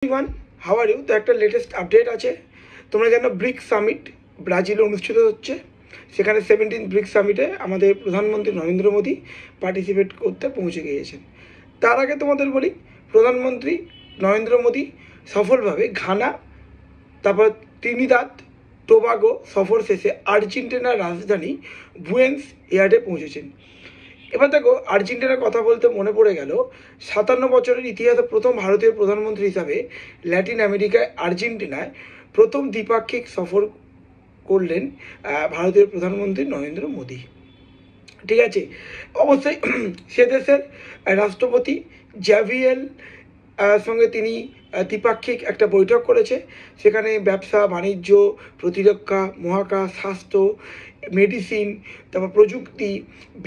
Everyone, how are you? তো একটা latest update আছে। তোমরা জানো ব্রিক্স সামিট ব্রাজিলে অনুষ্ঠিত হচ্ছে। সেখানে 17 ব্রিক্স সামিটে আমাদের প্রধানমন্ত্রী নরেন্দ্র মোদী পার্টিসিপেট করতে পৌঁছে গিয়েছেন। তার আগে তোমাদের বলি, প্রধানমন্ত্রী নরেন্দ্র মোদী সফলভাবে ঘানা, তারপর ত্রিনিদাদ টোবাগো সফর শেষে আর্জেন্টিনার রাজধানী বুয়েন্স এয়ার্সে পৌঁছেছেন। এবার দেখো, আর্জেন্টিনার কথা বলতে মনে পড়ে গেল 57 বছরের ইতিহাসে প্রথম ভারতীয় প্রধানমন্ত্রী হিসাবে ল্যাটিন আমেরিকায় আর্জেন্টিনায় প্রথম দ্বিপাক্ষিক সফর করলেন ভারতীয় প্রধানমন্ত্রী নরেন্দ্র মোদী। ঠিক আছে, অবশ্যই সে দেশের রাষ্ট্রপতি জ্যাভিয়েল সঙ্গে তিনি দ্বিপাক্ষিক একটা বৈঠক করেছে। সেখানে ব্যবসা বাণিজ্য, প্রতিরক্ষা, মহাকাশ, স্বাস্থ্য, মেডিসিন, তারপর প্রযুক্তি,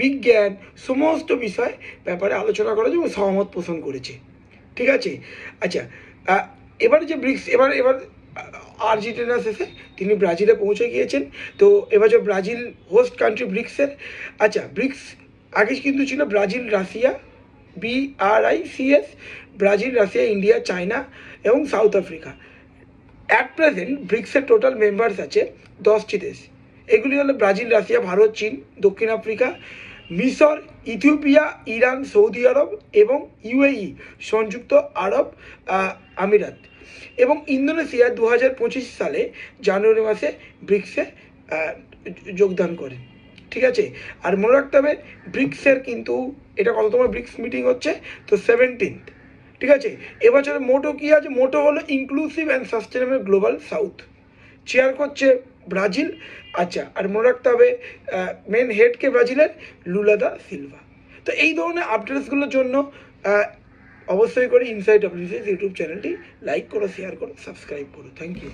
বিজ্ঞান, সমস্ত বিষয় ব্যাপারে আলোচনা করেছে এবং সহমত পোষণ করেছে। ঠিক আছে, আচ্ছা, এবারে যে ব্রিক্স এবার আর্জেন্টিনা শেষে তিনি ব্রাজিলে পৌঁছে গিয়েছেন। তো এবার যে ব্রাজিল হোস্ট কান্ট্রি ব্রিক্সের। আচ্ছা, ব্রিক্স আগে কিন্তু ছিল Brazil, Russia, BRICS, Brazil, Russia, India, China এবং সাউথ আফ্রিকা। অ্যাট প্রেজেন্ট ব্রিক্সের টোটাল মেম্বার্স আছে 10টি দেশ। এগুলি হলো ব্রাজিল, রাশিয়া, ভারত, চীন, দক্ষিণ আফ্রিকা, মিশর, ইথিওপিয়া, ইরান, সৌদি আরব এবং UAE, সংযুক্ত আরব আমিরাত, এবং ইন্দোনেশিয়া 2025 সালে জানুয়ারি মাসে ব্রিক্সে যোগদান করেন। ঠিক আছে, আর মনে রাখতে হবে ব্রিক্সের কিন্তু এটা কততম ব্রিক্স মিটিং হচ্ছে, তো 17th। ঠিক আছে, এবছরের মোটো কী আছে? মোটো হলো inclusive and sustainable global south. Chair করছে ব্রাজিল। আচ্ছা, আর মনে রাখতে হবে মেন হেডকে ব্রাজিলের লুলা দা সিলভা। তো এই ধরনের আপডেটসগুলোর জন্য অবশ্যই করে ইনসাইড WCS ইউটিউব চ্যানেলটি লাইক করো, শেয়ার করো, সাবস্ক্রাইব করো। Thank you.